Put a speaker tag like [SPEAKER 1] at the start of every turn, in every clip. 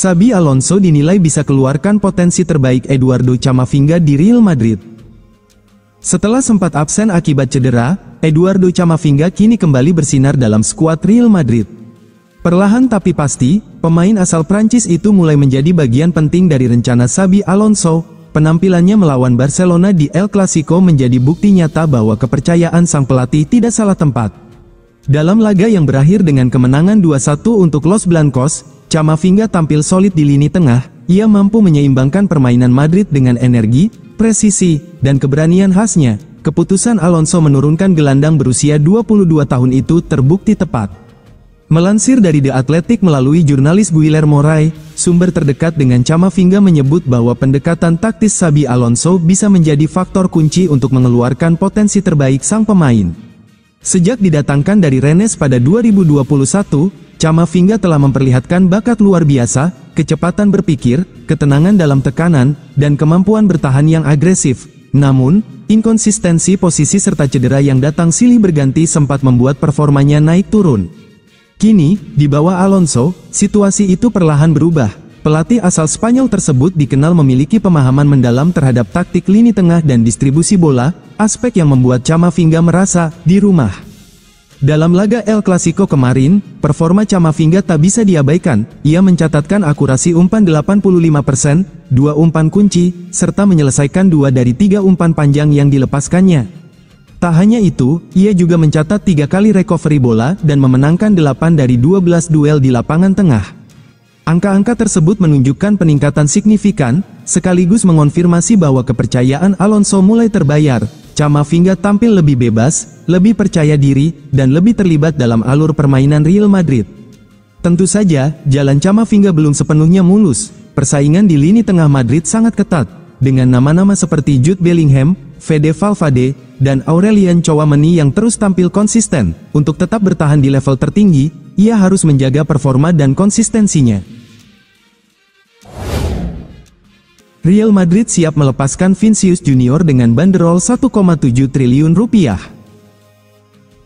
[SPEAKER 1] Xabi Alonso dinilai bisa keluarkan potensi terbaik Eduardo Camavinga di Real Madrid. Setelah sempat absen akibat cedera, Eduardo Camavinga kini kembali bersinar dalam skuad Real Madrid. Perlahan tapi pasti, pemain asal Prancis itu mulai menjadi bagian penting dari rencana Xabi Alonso. Penampilannya melawan Barcelona di El Clasico menjadi bukti nyata bahwa kepercayaan sang pelatih tidak salah tempat. Dalam laga yang berakhir dengan kemenangan 2-1 untuk Los Blancos, Camavinga tampil solid di lini tengah. Ia mampu menyeimbangkan permainan Madrid dengan energi, presisi, dan keberanian khasnya. Keputusan Alonso menurunkan gelandang berusia 22 tahun itu terbukti tepat. Melansir dari The Athletic melalui jurnalis Guillermo Ray, sumber terdekat dengan Camavinga menyebut bahwa pendekatan taktis Xabi Alonso bisa menjadi faktor kunci untuk mengeluarkan potensi terbaik sang pemain. Sejak didatangkan dari Rennes pada 2021, Camavinga telah memperlihatkan bakat luar biasa, kecepatan berpikir, ketenangan dalam tekanan, dan kemampuan bertahan yang agresif. Namun, inkonsistensi posisi serta cedera yang datang silih berganti sempat membuat performanya naik turun. Kini, di bawah Alonso, situasi itu perlahan berubah. Pelatih asal Spanyol tersebut dikenal memiliki pemahaman mendalam terhadap taktik lini tengah dan distribusi bola, aspek yang membuat Camavinga merasa di rumah. Dalam laga El Clasico kemarin, performa Camavinga tak bisa diabaikan. Ia mencatatkan akurasi umpan 85%, 2 umpan kunci, serta menyelesaikan 2 dari 3 umpan panjang yang dilepaskannya. Tak hanya itu, ia juga mencatat 3 kali recovery bola dan memenangkan 8 dari 12 duel di lapangan tengah. Angka-angka tersebut menunjukkan peningkatan signifikan, sekaligus mengonfirmasi bahwa kepercayaan Alonso mulai terbayar. Camavinga tampil lebih bebas, lebih percaya diri, dan lebih terlibat dalam alur permainan Real Madrid. Tentu saja, jalan Camavinga belum sepenuhnya mulus. Persaingan di lini tengah Madrid sangat ketat, dengan nama-nama seperti Jude Bellingham, Fede Valverde, dan Aurelien Tchouameni yang terus tampil konsisten. Untuk tetap bertahan di level tertinggi, ia harus menjaga performa dan konsistensinya. Real Madrid siap melepaskan Vinicius Junior dengan banderol 1,7 triliun rupiah.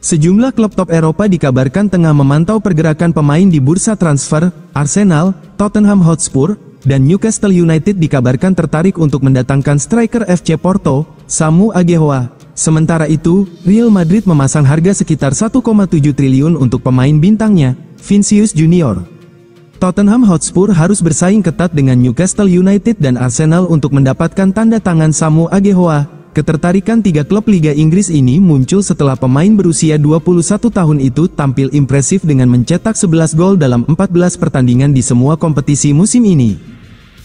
[SPEAKER 1] Sejumlah klub top Eropa dikabarkan tengah memantau pergerakan pemain di bursa transfer. Arsenal, Tottenham Hotspur, dan Newcastle United dikabarkan tertarik untuk mendatangkan striker FC Porto, Samu Aguehoa. Sementara itu, Real Madrid memasang harga sekitar 1,7 triliun untuk pemain bintangnya, Vinicius Junior. Tottenham Hotspur harus bersaing ketat dengan Newcastle United dan Arsenal untuk mendapatkan tanda tangan Samu Aguehoa. Ketertarikan 3 klub Liga Inggris ini muncul setelah pemain berusia 21 tahun itu tampil impresif dengan mencetak 11 gol dalam 14 pertandingan di semua kompetisi musim ini.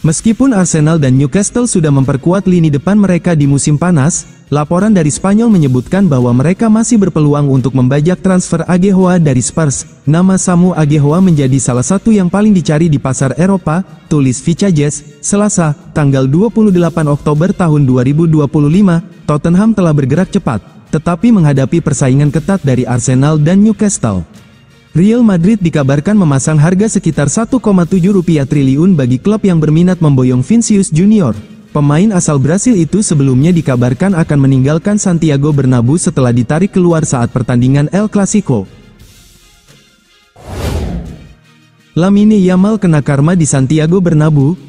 [SPEAKER 1] Meskipun Arsenal dan Newcastle sudah memperkuat lini depan mereka di musim panas, laporan dari Spanyol menyebutkan bahwa mereka masih berpeluang untuk membajak transfer Aguehoa dari Spurs. Nama Samu Aguehoa menjadi salah satu yang paling dicari di pasar Eropa, tulis Vicajes, Selasa, tanggal 28 Oktober tahun 2025. Tottenham telah bergerak cepat, tetapi menghadapi persaingan ketat dari Arsenal dan Newcastle. Real Madrid dikabarkan memasang harga sekitar 1,7 triliun bagi klub yang berminat memboyong Vinicius Junior. Pemain asal Brasil itu sebelumnya dikabarkan akan meninggalkan Santiago Bernabeu setelah ditarik keluar saat pertandingan El Clasico. Lamine Yamal kena karma di Santiago Bernabeu.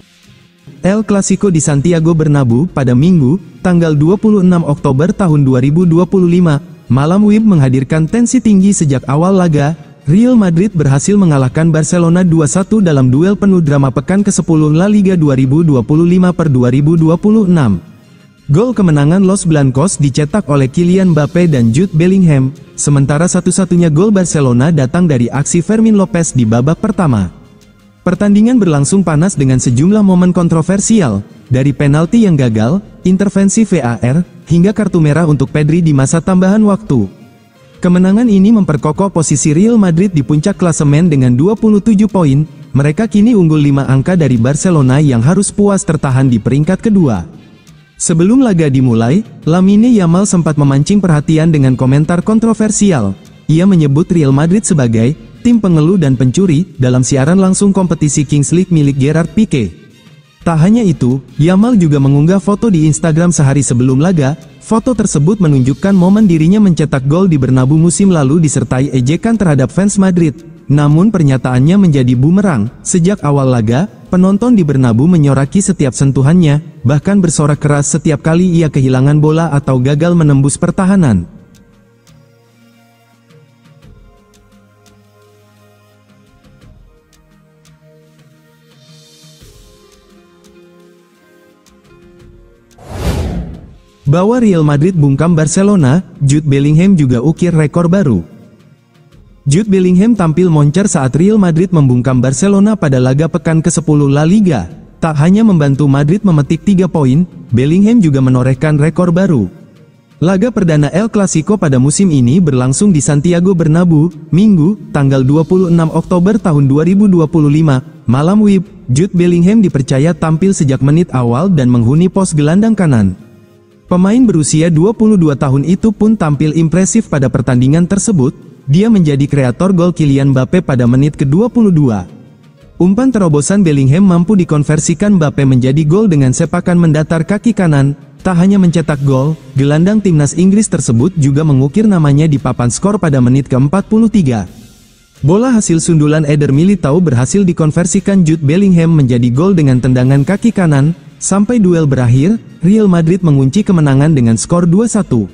[SPEAKER 1] El Clasico di Santiago Bernabeu pada Minggu, tanggal 26 Oktober tahun 2025, malam WIB menghadirkan tensi tinggi sejak awal laga. Real Madrid berhasil mengalahkan Barcelona 2-1 dalam duel penuh drama pekan ke-10 La Liga 2025/2026. Gol kemenangan Los Blancos dicetak oleh Kylian Mbappe dan Jude Bellingham, sementara satu-satunya gol Barcelona datang dari aksi Fermin Lopez di babak pertama. Pertandingan berlangsung panas dengan sejumlah momen kontroversial, dari penalti yang gagal, intervensi VAR, hingga kartu merah untuk Pedri di masa tambahan waktu. Kemenangan ini memperkokoh posisi Real Madrid di puncak klasemen dengan 27 poin. Mereka kini unggul 5 angka dari Barcelona yang harus puas tertahan di peringkat kedua. Sebelum laga dimulai, Lamine Yamal sempat memancing perhatian dengan komentar kontroversial. Ia menyebut Real Madrid sebagai tim pengeluh dan pencuri dalam siaran langsung kompetisi Kings League milik Gerard Pique. Tak hanya itu, Yamal juga mengunggah foto di Instagram sehari sebelum laga. Foto tersebut menunjukkan momen dirinya mencetak gol di Bernabeu musim lalu disertai ejekan terhadap fans Madrid. namun pernyataannya menjadi bumerang. Sejak awal laga, penonton di Bernabeu menyoraki setiap sentuhannya, bahkan bersorak keras setiap kali ia kehilangan bola atau gagal menembus pertahanan. Bahwa Real Madrid bungkam Barcelona, Jude Bellingham juga ukir rekor baru. Jude Bellingham tampil moncer saat Real Madrid membungkam Barcelona pada laga pekan ke-10 La Liga. Tak hanya membantu Madrid memetik 3 poin, Bellingham juga menorehkan rekor baru. Laga perdana El Clasico pada musim ini berlangsung di Santiago Bernabeu, Minggu, tanggal 26 Oktober tahun 2025, malam WIB. Jude Bellingham dipercaya tampil sejak menit awal dan menghuni pos gelandang kanan. Pemain berusia 22 tahun itu pun tampil impresif pada pertandingan tersebut. Dia menjadi kreator gol Kylian Mbappe pada menit ke-22. Umpan terobosan Bellingham mampu dikonversikan Mbappe menjadi gol dengan sepakan mendatar kaki kanan. Tak hanya mencetak gol, gelandang timnas Inggris tersebut juga mengukir namanya di papan skor pada menit ke-43. Bola hasil sundulan Eder Militao berhasil dikonversikan Jude Bellingham menjadi gol dengan tendangan kaki kanan. Sampai duel berakhir, Real Madrid mengunci kemenangan dengan skor 2-1.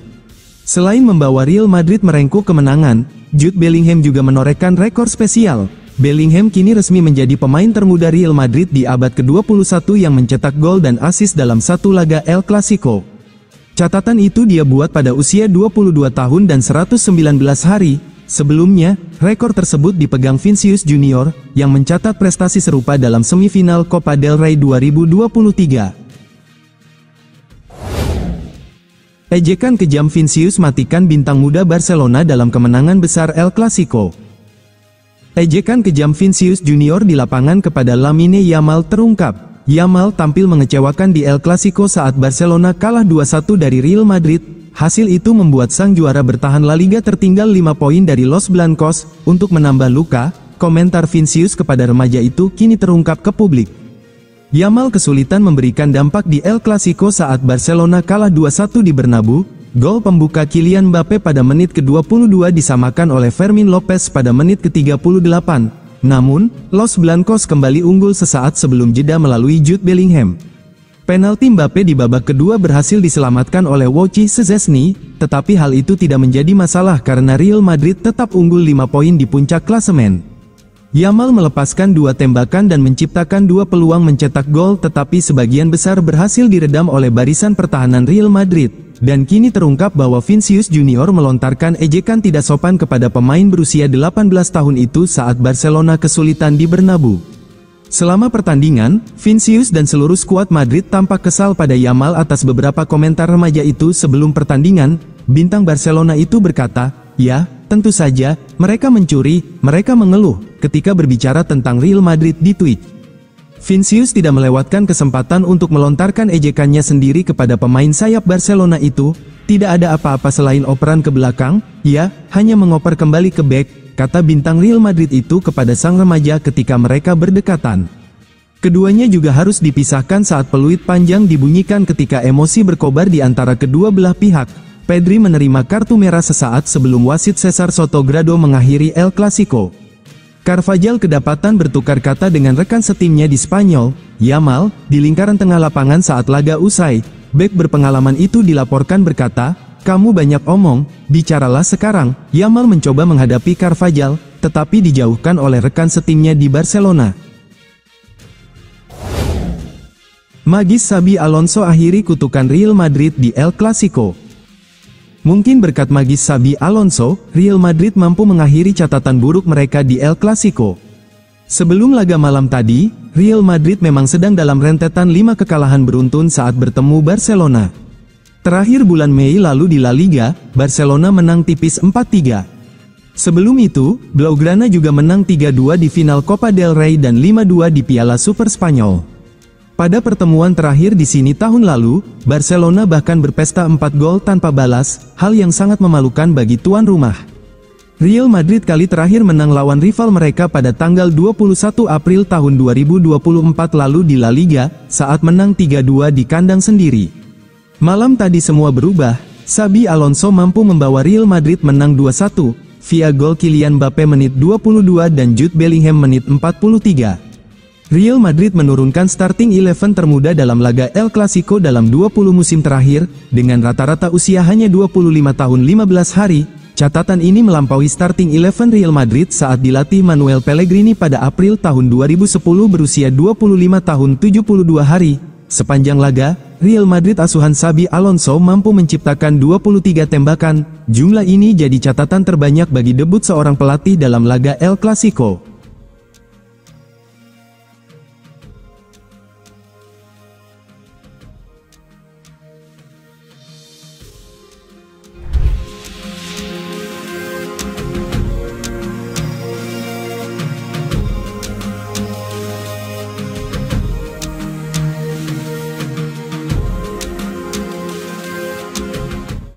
[SPEAKER 1] Selain membawa Real Madrid merengkuh kemenangan, Jude Bellingham juga menorehkan rekor spesial. Bellingham kini resmi menjadi pemain termuda Real Madrid di abad ke-21 yang mencetak gol dan assist dalam satu laga El Clasico. Catatan itu dia buat pada usia 22 tahun dan 119 hari. Sebelumnya, rekor tersebut dipegang Vinicius Junior, yang mencatat prestasi serupa dalam semifinal Copa del Rey 2023. Ejekan kejam Vinicius matikan bintang muda Barcelona dalam kemenangan besar El Clasico. Ejekan kejam Vinicius Junior di lapangan kepada Lamine Yamal terungkap. Yamal tampil mengecewakan di El Clasico saat Barcelona kalah 2-1 dari Real Madrid. Hasil itu membuat sang juara bertahan La Liga tertinggal 5 poin dari Los Blancos. Untuk menambah luka, komentar Vinicius kepada remaja itu kini terungkap ke publik. Yamal kesulitan memberikan dampak di El Clasico saat Barcelona kalah 2-1 di Bernabeu. Gol pembuka Kylian Mbappe pada menit ke-22 disamakan oleh Fermin Lopez pada menit ke-38. Namun, Los Blancos kembali unggul sesaat sebelum jeda melalui Jude Bellingham. Penalti Mbappe di babak kedua berhasil diselamatkan oleh Wojciech Szczesny, tetapi hal itu tidak menjadi masalah karena Real Madrid tetap unggul 5 poin di puncak klasemen. Yamal melepaskan 2 tembakan dan menciptakan 2 peluang mencetak gol, tetapi sebagian besar berhasil diredam oleh barisan pertahanan Real Madrid. Dan kini terungkap bahwa Vinicius Junior melontarkan ejekan tidak sopan kepada pemain berusia 18 tahun itu saat Barcelona kesulitan di Bernabeu. Selama pertandingan, Vinicius dan seluruh skuad Madrid tampak kesal pada Yamal atas beberapa komentar remaja itu sebelum pertandingan. Bintang Barcelona itu berkata, "Ya, tentu saja, mereka mencuri, mereka mengeluh," ketika berbicara tentang Real Madrid di Twitch. Vinicius tidak melewatkan kesempatan untuk melontarkan ejekannya sendiri kepada pemain sayap Barcelona itu. Tidak ada apa-apa selain operan ke belakang, ia hanya mengoper kembali ke bek, kata bintang Real Madrid itu kepada sang remaja ketika mereka berdekatan. Keduanya juga harus dipisahkan saat peluit panjang dibunyikan ketika emosi berkobar di antara kedua belah pihak. Pedri menerima kartu merah sesaat sebelum wasit Cesar Sotogrado mengakhiri El Clasico. Carvajal kedapatan bertukar kata dengan rekan setimnya di Spanyol, Yamal, di lingkaran tengah lapangan saat laga usai. Bek berpengalaman itu dilaporkan berkata, "Kamu banyak omong, bicaralah sekarang." Yamal mencoba menghadapi Carvajal, tetapi dijauhkan oleh rekan setimnya di Barcelona. Magis Xabi Alonso akhiri kutukan Real Madrid di El Clasico. Mungkin berkat magis Xabi Alonso, Real Madrid mampu mengakhiri catatan buruk mereka di El Clasico. Sebelum laga malam tadi, Real Madrid memang sedang dalam rentetan 5 kekalahan beruntun saat bertemu Barcelona. Terakhir bulan Mei lalu di La Liga, Barcelona menang tipis 4-3. Sebelum itu, Blaugrana juga menang 3-2 di final Copa del Rey dan 5-2 di Piala Super Spanyol. Pada pertemuan terakhir di sini tahun lalu, Barcelona bahkan berpesta 4 gol tanpa balas, hal yang sangat memalukan bagi tuan rumah. Real Madrid kali terakhir menang lawan rival mereka pada tanggal 21 April tahun 2024 lalu di La Liga, saat menang 3-2 di kandang sendiri. Malam tadi semua berubah, Xabi Alonso mampu membawa Real Madrid menang 2-1. via gol Kylian Mbappe menit 22 dan Jude Bellingham menit 43. Real Madrid menurunkan starting 11 termuda dalam laga El Clasico dalam 20 musim terakhir, dengan rata-rata usia hanya 25 tahun 15 hari. Catatan ini melampaui starting 11 Real Madrid saat dilatih Manuel Pellegrini pada April tahun 2010 berusia 25 tahun 72 hari. Sepanjang laga, Real Madrid asuhan Xabi Alonso mampu menciptakan 23 tembakan. Jumlah ini jadi catatan terbanyak bagi debut seorang pelatih dalam laga El Clasico.